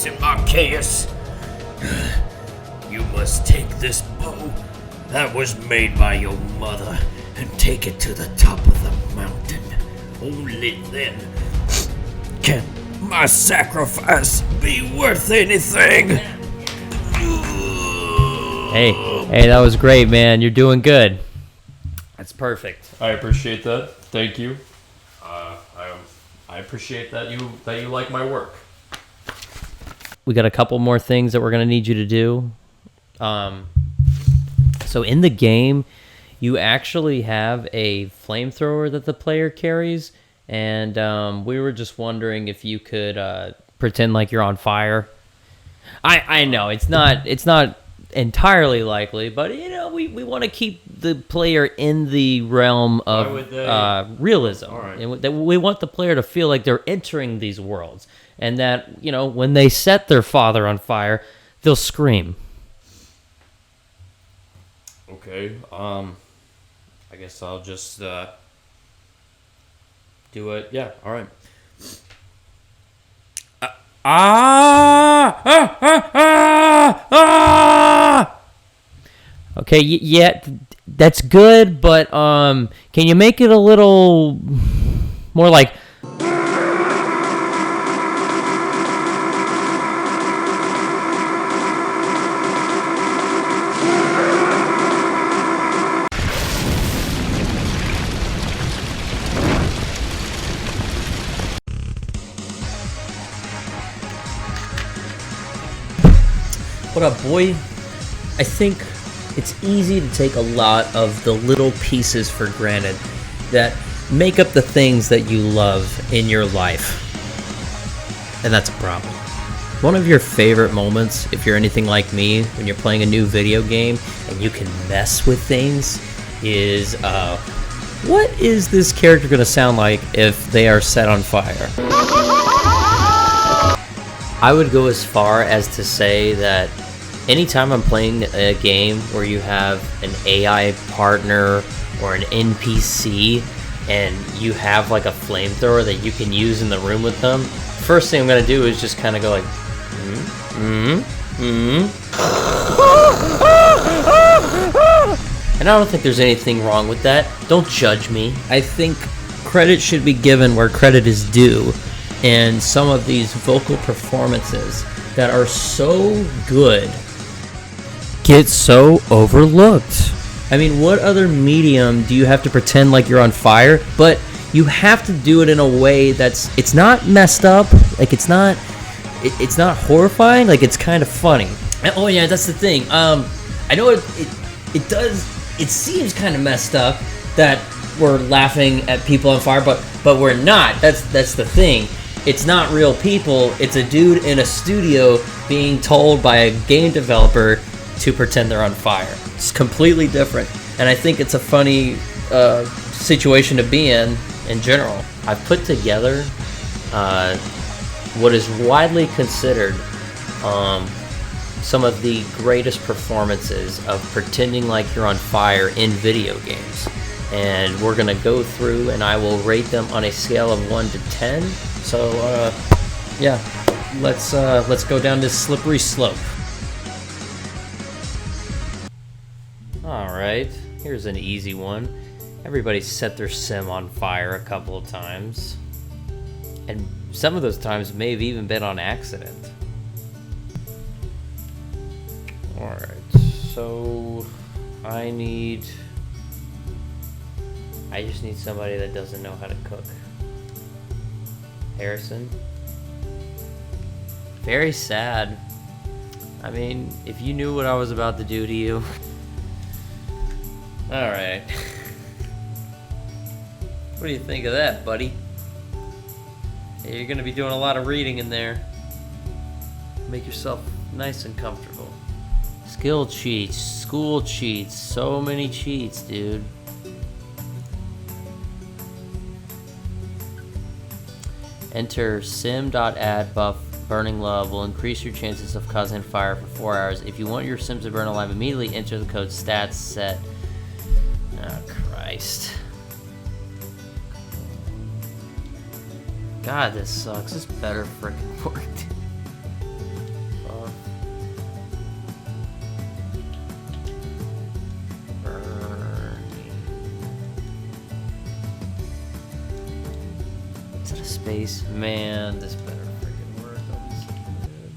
Listen, Arceus. You must take this bow that was made by your mother and take it to the top of the mountain. Only then can my sacrifice be worth anything. Hey, that was great, man. You're doing good. That's perfect. I appreciate that. Thank you. I appreciate that you like my work. We got a couple more things that we're going to need you to do. So in the game, you actually have a flamethrower that the player carries, and we were just wondering if you could pretend like you're on fire. I know it's not entirely likely, but we want to keep the player in the realm of realism. All right. And we want the player to feel like they're entering these worlds, and that when they set their father on fire, they'll scream. Okay. I guess I'll just do it. Yeah. All right. Okay, yeah, that's good, but can you make it a little more like? What up, boy? I think it's easy to take a lot of the little pieces for granted that make up the things that you love in your life. And that's a problem. One of your favorite moments, if you're anything like me, when you're playing a new video game and you can mess with things, is what is this character going to sound like if they are set on fire? I would go as far as to say that anytime I'm playing a game where you have an AI partner or an NPC and you have like a flamethrower that you can use in the room with them, first thing I'm going to do is just kind of go like, And I don't think there's anything wrong with that. Don't judge me. I think credit should be given where credit is due. And some of these vocal performances that are so good get so overlooked. I mean, what other medium do you have to pretend like you're on fire? But you have to do it in a way it's not messed up, like it's not horrifying, like it's kind of funny. And, oh yeah, that's the thing. I know it seems kind of messed up that we're laughing at people on fire, but we're not. That's the thing. It's not real people. It's a dude in a studio being told by a game developer to pretend they're on fire. It's completely different. And I think it's a funny situation to be in general. I've put together what is widely considered some of the greatest performances of pretending like you're on fire in video games. And we're going to go through and I will rate them on a scale of 1 to 10. So, yeah, let's go down this slippery slope. Alright, here's an easy one. Everybody's set their sim on fire a couple of times. And some of those times may have even been on accident. Alright, so I just need somebody that doesn't know how to cook. Harrison. Very sad. I mean, if you knew what I was about to do to you. Alright. What do you think of that, buddy? Hey, you're gonna be doing a lot of reading in there. Make yourself nice and comfortable. Skill cheats, school cheats, so many cheats, dude. Enter sim.add buff burning love will increase your chances of causing fire for 4 hours. If you want your sims to burn alive immediately, enter the code stats set. Oh, Christ. God, this sucks. This better frickin' work. space. Man, this better freaking work. I'm so good.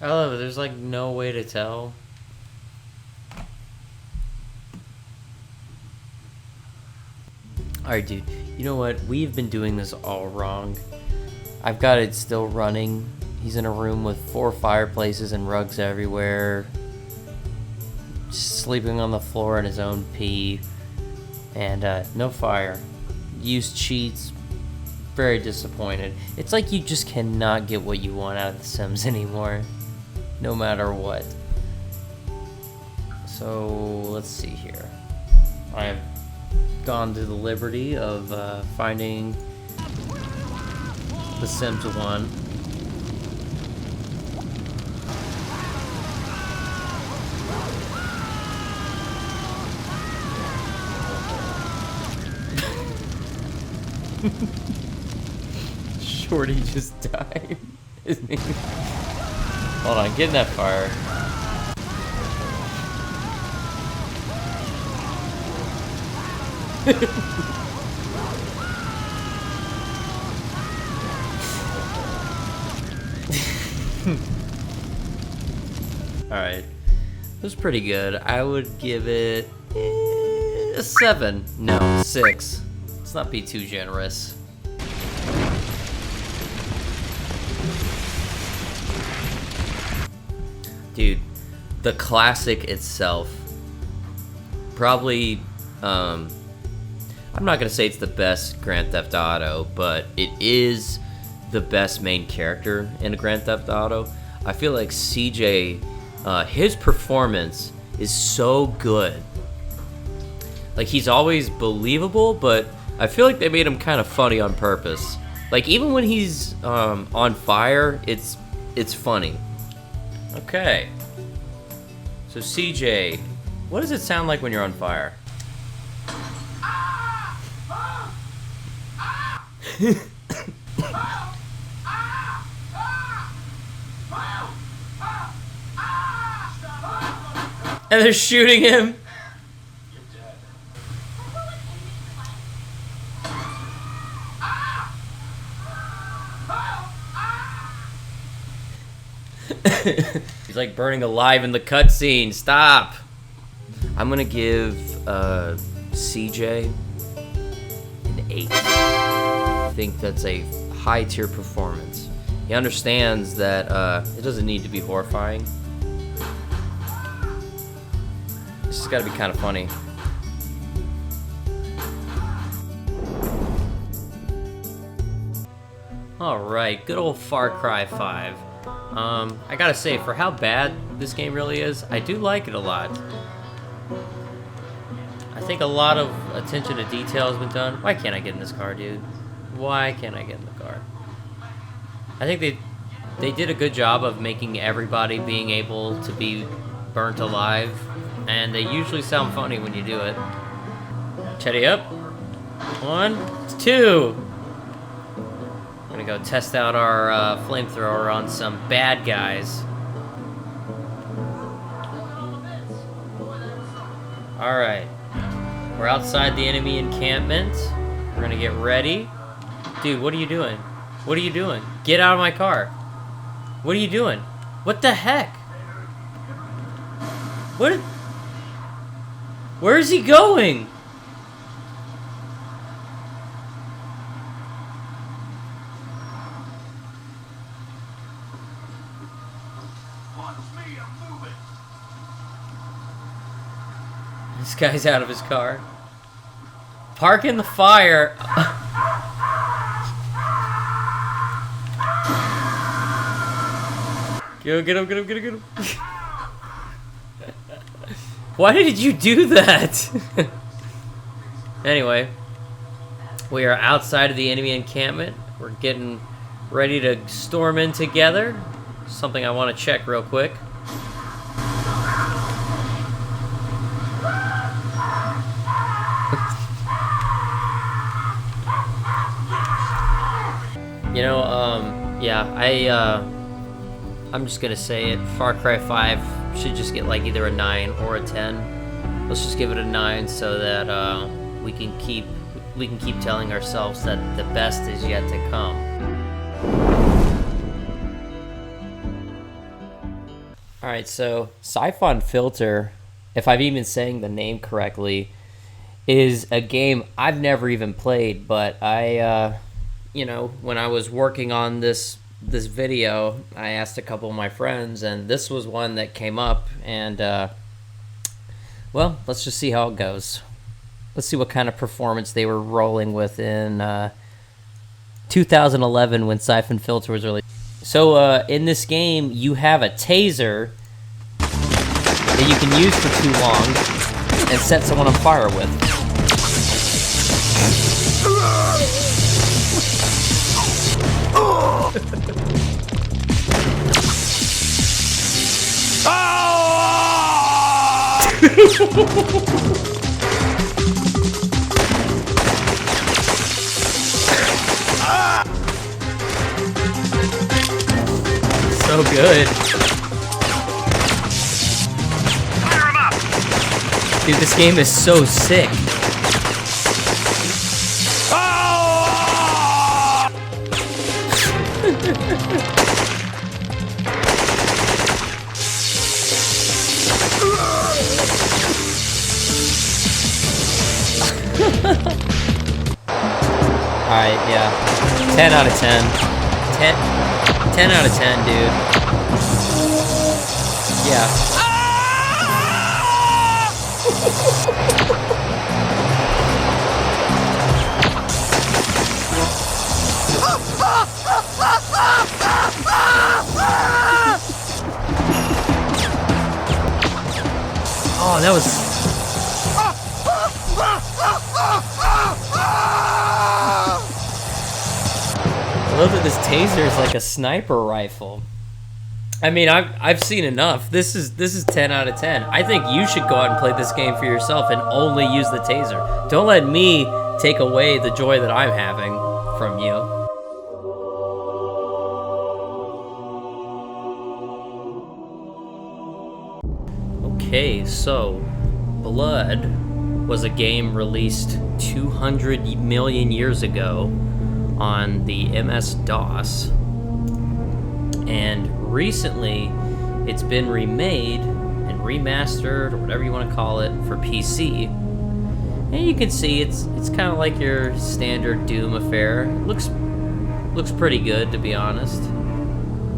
I love it. There's like no way to tell. Alright, dude. You know what? We've been doing this all wrong. I've got it still running. He's in a room with 4 fireplaces and rugs everywhere. Sleeping on the floor in his own pee. And no fire. Used cheats. Very disappointed. It's like you just cannot get what you want out of The Sims anymore. No matter what. So, let's see here. I have gone to the liberty of finding The Sims 1. Shorty just died. Isn't he? Hold on, get in that fire. Alright. It was pretty good. I would give it a 7. No, 6. Let's not be too generous. Dude, the classic itself. Probably, I'm not gonna say it's the best Grand Theft Auto, but it is the best main character in a Grand Theft Auto. I feel like CJ, his performance is so good. Like, he's always believable, but I feel like they made him kind of funny on purpose. Like, even when he's on fire, it's funny. Okay. So CJ, what does it sound like when you're on fire? And they're shooting him. He's like burning alive in the cutscene. Stop. I'm gonna give CJ an 8. I think that's a high tier performance. He understands that it doesn't need to be horrifying. It's just gotta be kind of funny. Alright, good old Far Cry 5. I gotta say, for how bad this game really is, I do like it a lot. I think a lot of attention to detail has been done. Why can't I get in this car, dude? Why can't I get in the car? I think they did a good job of making everybody being able to be burnt alive, and they usually sound funny when you do it. Chetty up. 1, 2. We're gonna go test out our flamethrower on some bad guys. Alright. We're outside the enemy encampment. We're gonna get ready. Dude, what are you doing? What are you doing? Get out of my car. What are you doing? What the heck? What? Where is he going? This guy's out of his car. Park in the fire. Get him. Why did you do that? Anyway, we are outside of the enemy encampment. We're getting ready to storm in together. Something I want to check real quick. You know, yeah, I'm just gonna say it. Far Cry 5 should just get like either a 9 or a 10. Let's just give it a 9 so that we can keep telling ourselves that the best is yet to come. All right, so Syphon Filter, if I'm even saying the name correctly, is a game I've never even played, but I, when I was working on this video, I asked a couple of my friends, and this was one that came up, and, well, let's just see how it goes. Let's see what kind of performance they were rolling with in 2011 when Syphon Filter was released. So in this game, you have a taser that you can use for too long and set someone on fire with. So good. Dude, this game is so sick. Alright, yeah. 10 out of 10. 10 out of 10, dude. Yeah. Oh, that was... I love that this taser is like a sniper rifle. I mean, I've seen enough. This is 10 out of 10. I think you should go out and play this game for yourself and only use the taser. Don't let me take away the joy that I'm having from you. Okay, so Blood was a game released 200 million years ago on the MS-DOS, and recently it's been remade and remastered, or whatever you want to call it, for PC. And you can see it's kind of like your standard Doom affair. It looks pretty good, to be honest.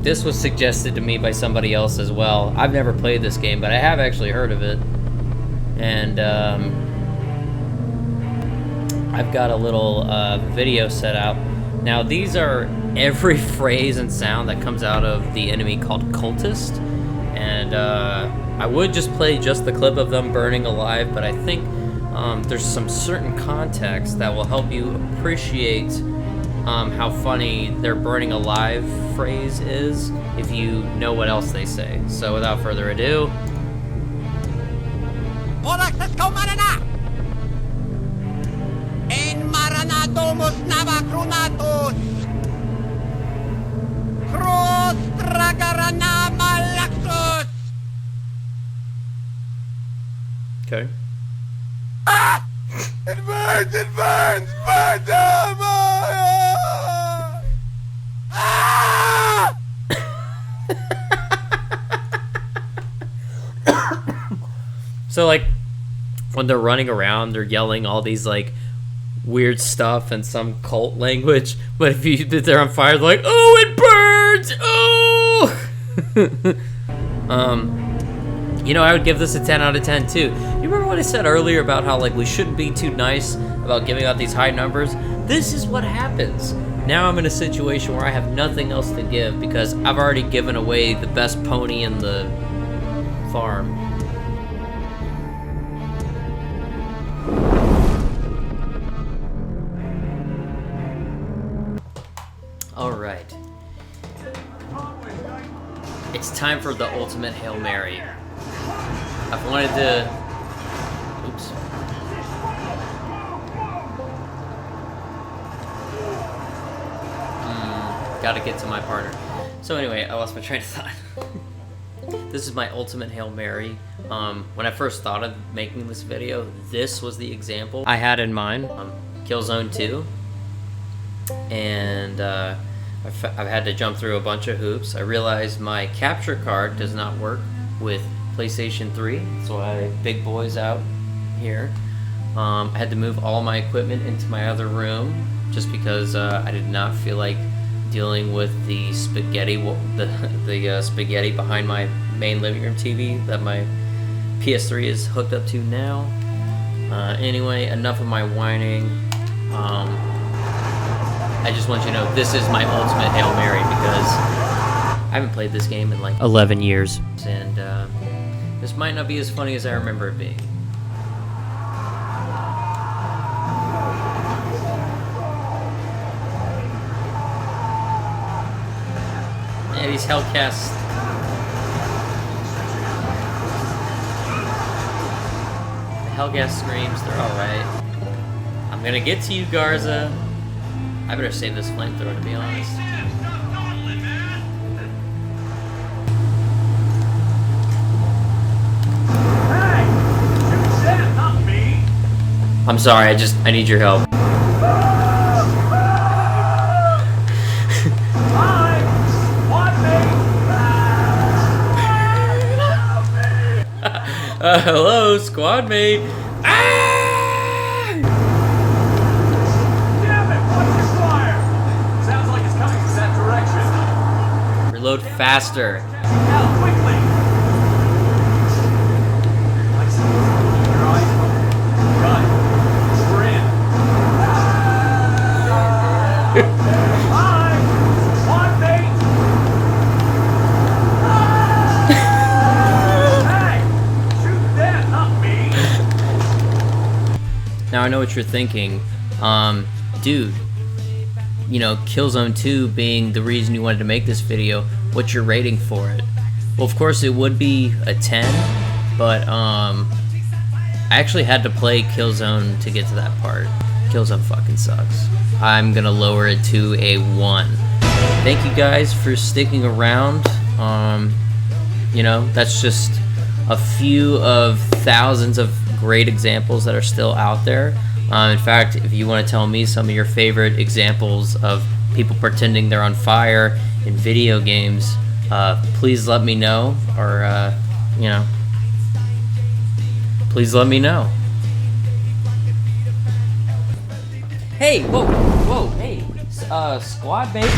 This was suggested to me by somebody else as well. I've never played this game, but I have actually heard of it. And I've got a little video set out. Now, these are every phrase and sound that comes out of the enemy called Cultist. And I would just play just the clip of them burning alive, but I think there's some certain context that will help you appreciate how funny their burning alive phrase is if you know what else they say. So without further ado... En maranadomus nava crunatus. Cruz tragarana malactus. Okay. Ah! It burns! It burns! Burns! Ah! So, like, when they're running around, they're yelling all these, like, weird stuff and some cult language, but if they're on fire, they're like, oh, it burns! Oh! I would give this a 10 out of 10 too. You remember what I said earlier about how, like, we shouldn't be too nice about giving out these high numbers? This is what happens. Now I'm in a situation where I have nothing else to give because I've already given away the best pony in the farm. Alright. It's time for the ultimate Hail Mary. I've wanted to... Oops. Gotta get to my partner. So anyway, I lost my train of thought. This is my ultimate Hail Mary. When I first thought of making this video, this was the example I had in mind. Killzone 2. And I've had to jump through a bunch of hoops. I realized my capture card does not work with PlayStation 3. That's why big boy's out here. I had to move all my equipment into my other room just because I did not feel like dealing with the spaghetti spaghetti behind my main living room TV that my PS3 is hooked up to now. Anyway, enough of my whining. I just want you to know this is my ultimate Hail Mary because I haven't played this game in like 11 years, and this might not be as funny as I remember it being. Yeah, these Hellcats. The Hellcat screams, they're alright. I'm gonna get to you, Garza. I better save this flamethrower, to be honest. Hey! You said not me! I'm sorry, I need your help. Hello, squad mate. Ah! Damn it, watch your fire! Sounds like it's coming from that direction. Reload faster. Now, quickly! I see your eyes. Run. We're in. Hi! Squad mate! Hey! Shoot them, not me! Now I know what you're thinking. Dude, you know, Killzone 2 being the reason you wanted to make this video, what's your rating for it? Well, of course it would be a 10, but I actually had to play Killzone to get to that part. Killzone fucking sucks. I'm gonna lower it to a 1. Thank you guys for sticking around. You know, that's just a few of thousands of great examples that are still out there. In fact, if you want to tell me some of your favorite examples of people pretending they're on fire in video games, please let me know, or you know, please let me know. Hey, whoa, hey, squad mate.